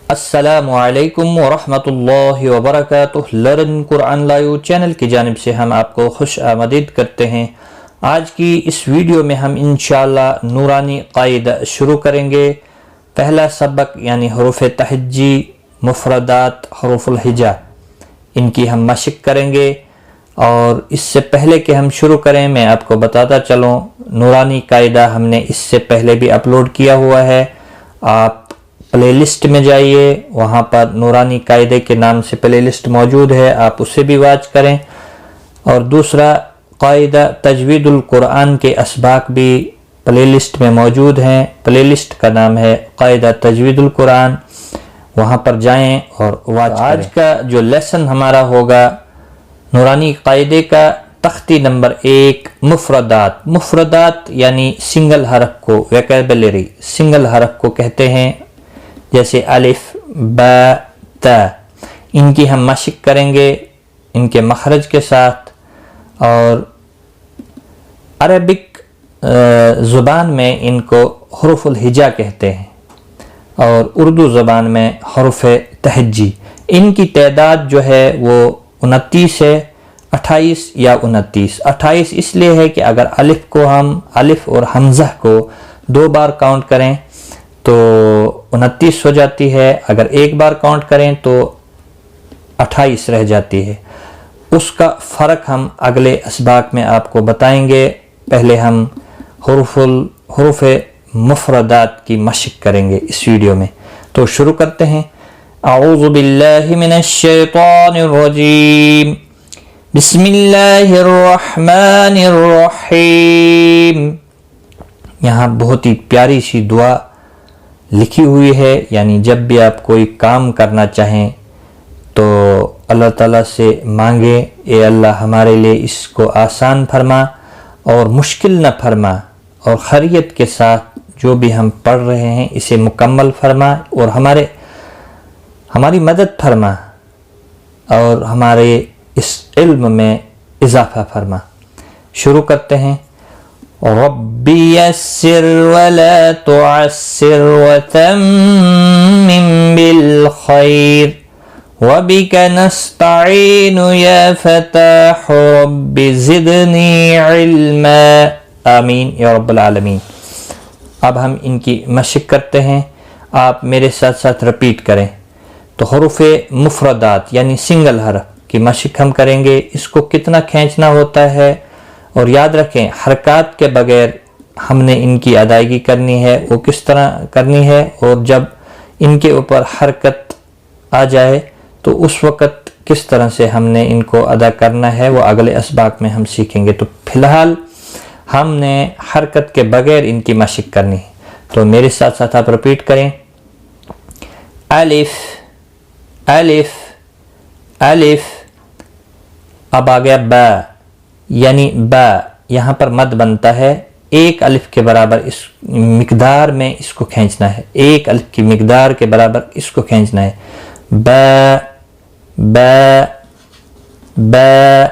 अस्सलामु अलैकुम वरहमतुल्लाहि वबरकातुहू। लर्न कुरान लाइव चैनल की जानिब से हम आपको खुश आमदीद करते हैं। आज की इस वीडियो में हम इंशाअल्लाह नूरानी क़ाइदा शुरू करेंगे। पहला सबक यानी हरूफ तहज्जी, मुफरदात, हरूफुल हिजा, इनकी हम मशक करेंगे। और इससे पहले कि हम शुरू करें मैं आपको बताता चलूँ, नूरानी क़ाइदा हमने इससे पहले भी अपलोड किया हुआ है। आप प्लेलिस्ट में जाइए, वहाँ पर नूरानी क़ाइदे के नाम से प्लेलिस्ट मौजूद है, आप उसे भी वॉच करें। और दूसरा क़ाइदा तजवीदुल कुरान के असबाक भी प्लेलिस्ट में मौजूद हैं। प्लेलिस्ट का नाम है क़ाइदा तजवीदुल कुरान, वहाँ पर जाएं और वॉच करें। आज का जो लेसन हमारा होगा नूरानी क़ाइदे का तख्ती नंबर 1, मुफरदात। मुफरदात यानी सिंगल हरफ को, वोकैबुलरी सिंगल हरफ को कहते हैं, जैसे अलिफ, बा, ता। इनकी हम मशक करेंगे इनके मखरज के साथ। और अरबिक ज़ुबान में इनको हुरूफुल हिजा कहते हैं और उर्दू ज़बान में हुरूफ तहज्जी। इनकी तादाद जो है वो 29 है, 28 या 29। 28 इसलिए है कि अगर अलिफ को हम अलिफ और हमज़ा को 2 बार काउंट करें तो 29 हो जाती है, अगर 1 बार काउंट करें तो 28 रह जाती है। उसका फ़र्क हम अगले असबाक में आपको बताएंगे। पहले हम हुरूफ मुफरदात की मशक करेंगे इस वीडियो में। तो शुरू करते हैं। अऊज़ु बिल्लाहि मिनश शैतानिर रजीम, बिस्मिल्लाहिर रहमानिर रहीम। यहाँ बहुत ही प्यारी सी दुआ लिखी हुई है, यानी जब भी आप कोई काम करना चाहें तो अल्लाह ताला से मांगे, ए अल्लाह हमारे लिए इसको आसान फरमा और मुश्किल न फरमा, और खैरियत के साथ जो भी हम पढ़ रहे हैं इसे मुकम्मल फरमा और हमारी मदद फरमा और हमारे इस इल्म में इजाफा फरमा। शुरू करते हैं। रब्बी यस्सिर वला तुअस्सिर वतम्मिम बिल खैर वबिका नस्तईनु या फताह रब्बि ज़िदनी इल्मा, आमीन या रब्बल आलमीन। अब हम इनकी मशक करते हैं, आप मेरे साथ साथ रिपीट करें। तो हुरूफ मुफरदात यानी सिंगल हरफ की मशक हम करेंगे। इसको कितना खींचना होता है, और याद रखें हरकत के बगैर हमने इनकी अदायगी करनी है, वो किस तरह करनी है, और जब इनके ऊपर हरकत आ जाए तो उस वक़्त किस तरह से हमने इनको अदा करना है, वो अगले असबाक में हम सीखेंगे। तो फ़िलहाल हमने हरकत के बगैर इनकी मशक करनी है। तो मेरे साथ साथ आप रिपीट करें। अलिफ अलिफ अलिफ। अब आ गया बा, यानी बा, यहाँ पर मद बनता है, 1 अलिफ के बराबर इस मिकदार में इसको खींचना है, 1 अलिफ की मिकदार के बराबर इसको खींचना है। बा बा बा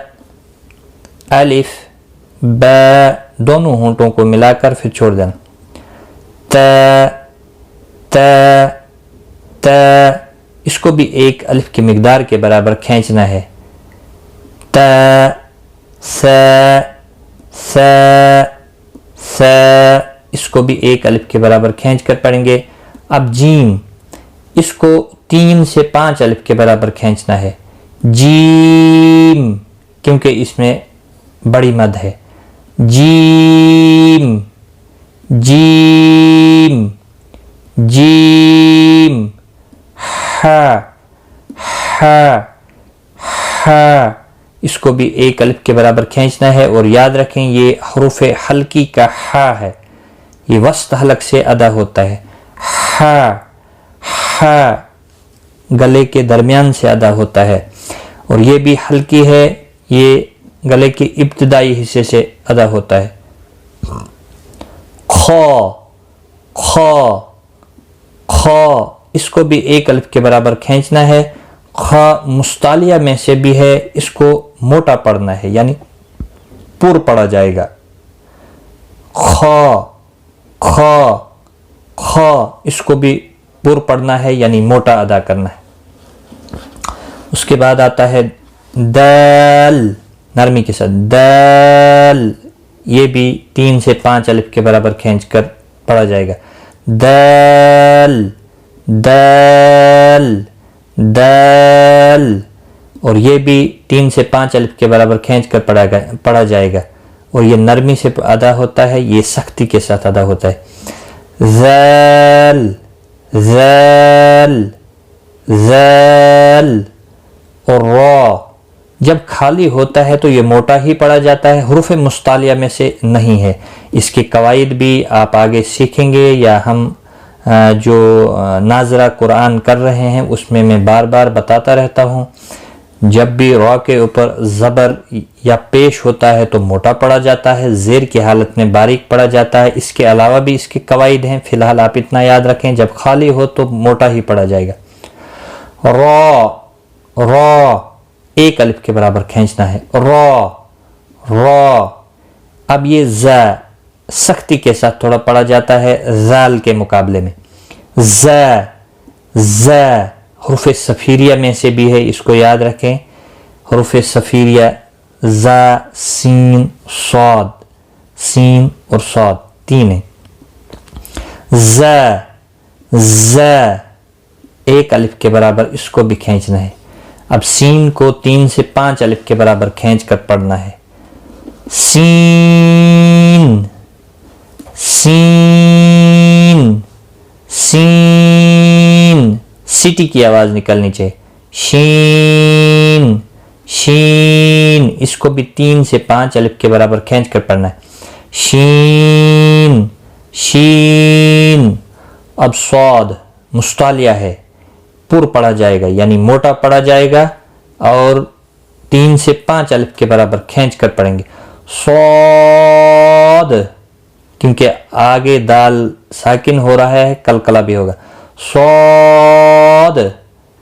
अलिफ बा, दोनों होंठों को मिलाकर फिर छोड़ देना। ता ता ता, इसको भी 1 अलिफ की मिकदार के बराबर खींचना है। ता सा सा सा, इसको भी 1 अलिफ के बराबर खींच कर पढ़ेंगे। अब जीम, इसको 3 से 5 अलिफ के बराबर खींचना है। जीम, क्योंकि इसमें बड़ी मद है। Gym gym gym. हा हा हा, इसको भी 1 अलिफ के बराबर खींचना है। और याद रखें ये हरूफ हल्की का हा है, ये वस्त हलक से अदा होता है। हा हा गले के दरमियान से अदा होता है, और ये भी हल्की है, ये गले के इब्तिदाई हिस्से से अदा होता है। खो खो खो, इसको भी 1 अलिफ के बराबर खींचना है। ख मुस्तालिया में से भी है, इसको मोटा पढ़ना है, यानी पुर पढ़ा जाएगा। ख ख ख, इसको भी پر پڑھنا ہے یعنی موٹا ادا کرنا ہے۔ اس کے بعد آتا ہے دال، نرمی کے ساتھ دال، یہ بھی 3 سے 5 الف کے برابر کھینچ کر پڑھا جائے گا، دال دال دال، اور یہ بھی 3 سے 5 الف کے برابر کھینچ کر پڑھا جائے گا، اور یہ نرمی سے ادا ہوتا ہے، یہ سختی کے ساتھ ادا ہوتا ہے، ذال ذال ذال، اور را جب خالی ہوتا ہے تو یہ موٹا ہی پڑھا جاتا ہے، حروف مستعلیہ میں سے نہیں ہے۔ اس کے قواعد بھی آپ آگے سیکھیں گے، یا ہم جو ناظرہ قرآن کر رہے ہیں اس میں بار بار بتاتا رہتا ہوں، جب بھی را کے اوپر زبر یا پیش ہوتا ہے تو موٹا پڑھا جاتا ہے، زیر کی حالت میں باریک پڑھا جاتا ہے۔ اس کے علاوہ بھی اس کے قواعد ہیں، فی الحال آپ اتنا یاد رکھیں، جب خالی ہو تو موٹا ہی پڑھا جائے گا۔ را 1 الف کے برابر کھینچنا ہے، را۔ اب یہ ز سختی کے ساتھ تھوڑا پڑھا جاتا ہے زال کے مقابلے میں، ز حروف صفیریہ میں سے بھی ہے، اس کو یاد رکھیں، حروف صفیریہ ز، سین، صاد، سین اور صاد 3 ہیں، ز 1 الف کے برابر اس کو بھی کھینچنا ہے۔ اب سین کو 3 سے 5 الف کے برابر کھینچ کر پڑھنا ہے، سین سین سین، سیٹی کی آواز نکلنی چاہیے، شین شین، اس کو بھی 3 سے 5 الف کے برابر کھینچ کر پڑھنا ہے، شین شین۔ اب صاد مستعلیہ ہے، پر پڑھا جائے گا یعنی موٹا پڑھا جائے گا، اور 3 سے 5 الف کے برابر کھینچ کر پڑھیں گے، صاد، کیونکہ آگے دال ساکن ہو رہا ہے، قلقلہ بھی ہوگا، صاد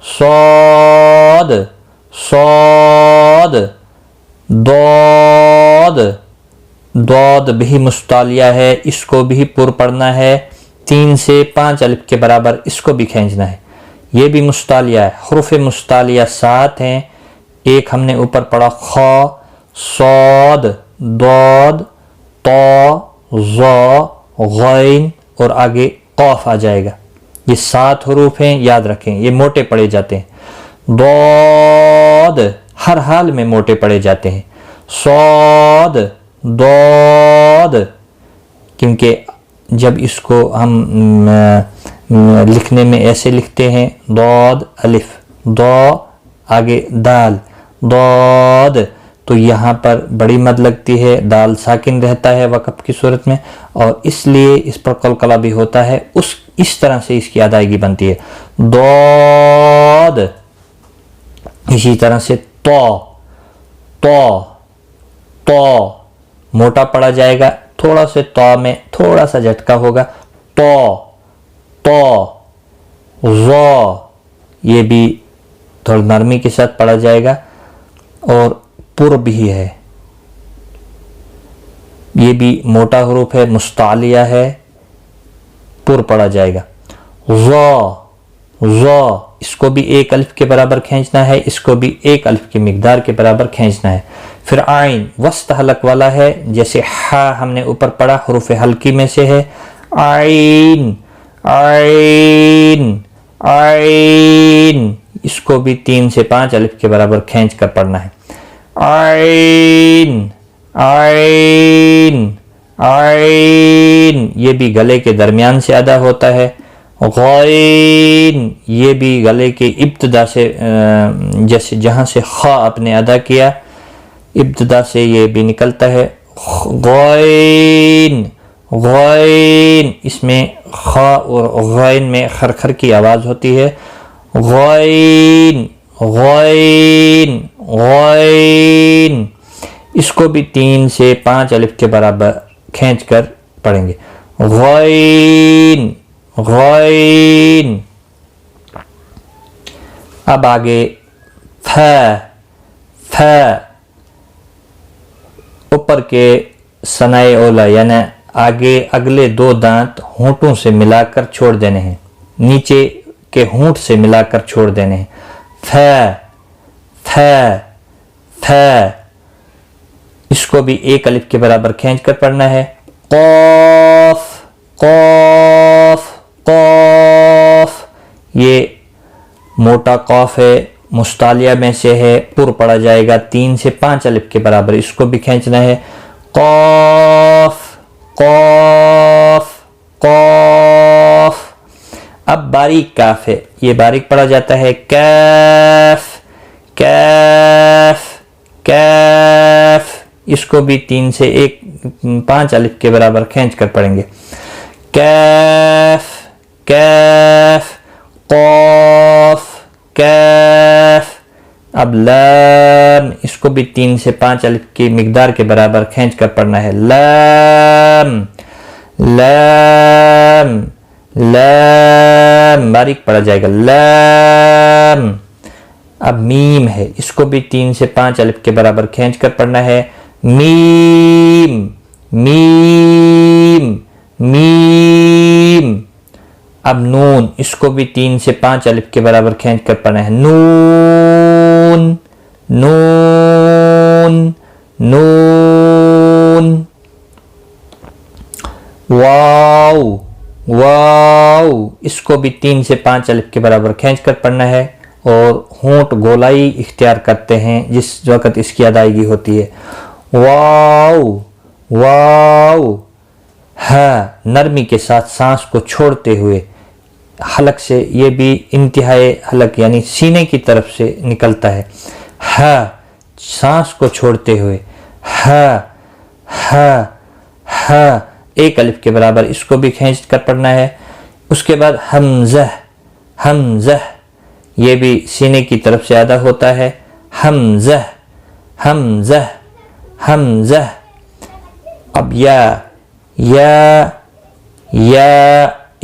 صاد صاد، ضاد، ضاد بھی مستعلیہ ہے، اس کو بھی پر پڑھنا ہے، 3 سے 5 الف کے برابر اس کو بھی کھینچنا ہے، یہ بھی مستعلیہ ہے۔ حروف مستعلیہ 7 ہیں، ایک ہم نے اوپر پڑھا خا، صاد، ضاد، طا، ظا، غین، اور آگے قاف آ جائے گا، یہ 7 حروف ہیں، یاد رکھیں، یہ موٹے پڑھے جاتے ہیں، ضاد ہر حال میں موٹے پڑھے جاتے ہیں، صاد، ضاد، کیونکہ جب اس کو ہم لکھنے میں ایسے لکھتے ہیں، ضاد الف، ضا آگے دال، ضاد، تو یہاں پر بڑی مد لگتی ہے، دال ساکن رہتا ہے وقف کی صورت میں، اور اس لیے اس پر قلقلہ بھی ہوتا ہے، اس طرح سے اس کی ادائیگی بنتی ہے، ضاد۔ اسی طرح سے طا موٹا پڑھا جائے گا، تھوڑا سے طا میں تھوڑا سا جھٹکا ہوگا، طا، ظا، یہ بھی تھوڑا نرمی کے ساتھ پڑھا جائے گا، اور پر بھی ہے، یہ بھی موٹا حروف ہے، مستعلیہ ہے، پر پڑھا جائے گا، ظا، اس کو بھی 1 الف کے برابر کھینچنا ہے، اس کو بھی 1 الف کی مقدار کے برابر کھینچنا ہے۔ پھر عین وسط حلق والا ہے، جیسے ہا ہم نے اوپر پڑھا حروف حلقی میں سے ہے، عین عین عین، اس کو بھی 3 سے 5 الف کے برابر کھینچ کر پڑھنا ہے، عین عین عین، یہ بھی گلے کے درمیان سے ادا ہوتا ہے، غین، یہ بھی گلے کے ابتدا سے، جیسے جہاں سے خا آپ نے ادا کیا ابتدا سے یہ بھی نکلتا ہے، غین غین، اس میں خا اور غین میں خرخر کی آواز ہوتی ہے، غین غین غین، اس کو بھی 3 سے 5 الف کے برابر کھینچ کر پڑھیں گے، غین غین۔ اب آگے ف اوپر کے ثنائے اولا، یعنی آگے اگلے 2 دانت ہونٹوں سے ملا کر چھوڑ دینے ہیں، नीचे के होंठ से मिलाकर छोड़ देने हैं। फ फ फ, इसको भी एक अलिफ के बराबर खींच कर पढ़ना है। क़ाफ क़ाफ क़ाफ, ये मोटा क़ाफ है, मुस्तालिया में से है, पुर पढ़ा जाएगा 3 से 5 अलिफ के बराबर, इसको भी खींचना है। क़ाफ क़ाफ क़ाफ। अब बारीक काफ है, ये बारीक पढ़ा जाता है। कैफ कैफ कैफ, इसको भी 3 से 5 अलिफ के बराबर खींच कर पढ़ेंगे। कैफ कैफ क़ाफ कैफ। अब लाम, इसको भी 3 से 5 अलिफ की मिकदार के बराबर खींच कर पढ़ना है। लाम लाम लाम, बारीक पढ़ा जाएगा। लाम। अब मीम है, इसको भी 3 से 5 अलिफ के बराबर खींच कर पढ़ना है। Meme meme meme. अब नून, इसको भी 3 से 5 अलिफ के बराबर खींच कर पढ़ना है। नून नून नून। वाव वाव, इसको भी 3 से 5 अलिफ के बराबर खींच कर पढ़ना है और होंठ गोलाई इख्तियार करते हैं जिस वक़्त इसकी अदायगी होती है। वाव वाव। हा, नरमी के साथ सांस को छोड़ते हुए हलक से, ये भी इंतहाई हलक यानी सीने की तरफ से निकलता है। हा, सांस को छोड़ते हुए। हा हा हा, एक अलिफ के बराबर, इसको भी खींच कर पढ़ना है। उसके बाद हमज़ह हमज़ह, ये भी सीने की तरफ से अदा होता है। हमज़ह हमज़ह हमज़ह। अब या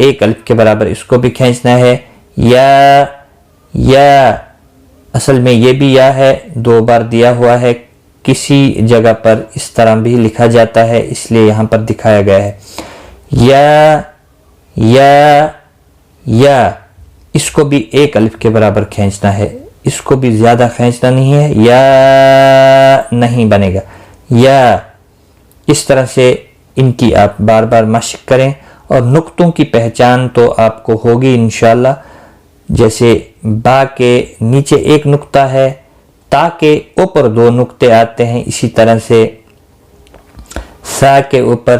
एक अलिफ के बराबर, इसको भी खींचना है। या असल में ये भी या है, 2 बार दिया हुआ है, किसी जगह पर इस तरह भी लिखा जाता है, इसलिए यहाँ पर दिखाया गया है। या, इसको भी एक अलिफ के बराबर खींचना है, इसको भी ज़्यादा खींचना नहीं है, या नहीं बनेगा। या, इस तरह से इनकी आप बार बार मशक करें और नुक्तों की पहचान तो आपको होगी इंशाअल्लाह। जैसे बा के नीचे एक नुक्ता है, ता के ऊपर 2 नुक्ते आते हैं, इसी तरह से सा के ऊपर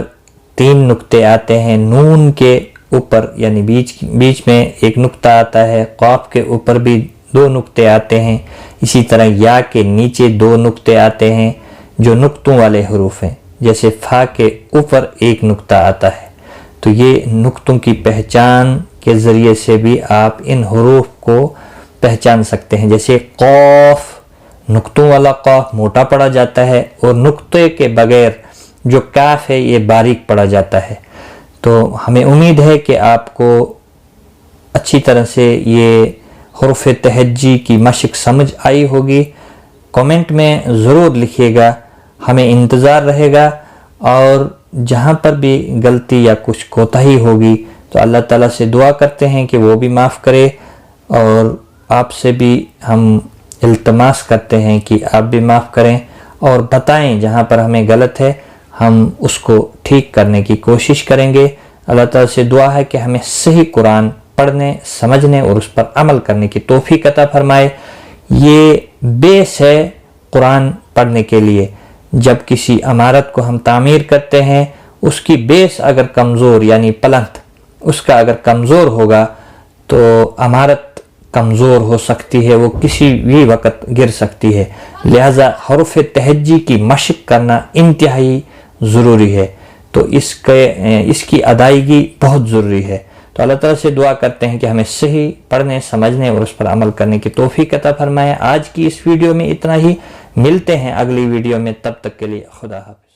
3 नुक्ते आते हैं, नून के ऊपर यानी बीच में एक नुक्ता आता है, क़ाफ के ऊपर भी 2 नुक्ते आते हैं, इसी तरह या के नीचे 2 नुक्ते आते हैं जो नुक्तों वाले हरूफ हैं। जैसे फा के ऊपर 1 नुक्ता आता है, तो ये नुक्तों की पहचान के ज़रिए से भी आप इन हरूफ को पहचान सकते हैं। जैसे क़ाफ, नुक्तों वाला क़ाफ मोटा पढ़ा जाता है और नुक्ते के बगैर जो काफ है ये बारीक पढ़ा जाता है। तो हमें उम्मीद है कि आपको अच्छी तरह से ये हुरूफ़ तहज्जी की मशक समझ आई होगी। कमेंट में ज़रूर लिखिएगा, हमें इंतज़ार रहेगा। और जहाँ पर भी गलती या कुछ कोताही होगी तो अल्लाह ताला से दुआ करते हैं कि वो भी माफ़ करे, और आपसे भी हम इल्तमास करते हैं कि आप भी माफ़ करें और बताएं जहाँ पर हमें गलत है, हम उसको ठीक करने की कोशिश करेंगे। अल्लाह ताला से दुआ है कि हमें सही कुरान पढ़ने, समझने और उस पर अमल करने की तौफीक अता फरमाए। ये बेस है कुरान पढ़ने के लिए। जब किसी इमारत को हम तामीर करते हैं, उसकी बेस अगर कमज़ोर यानी पलंथ उसका अगर कमज़ोर होगा तो इमारत कमज़ोर हो सकती है, वो किसी भी वक़्त गिर सकती है। लिहाजा हुरूफ़ तहज्जी की मशक करना इंतहाई ज़रूरी है, तो इसकी अदायगी बहुत ज़रूरी है। तो अल्लाह ताला से दुआ करते हैं कि हमें सही पढ़ने, समझने और उस पर अमल करने की तौफीक अता फरमाए। आज की इस वीडियो में इतना ही, मिलते हैं अगली वीडियो में, तब तक के लिए खुदा हाफ़िज़।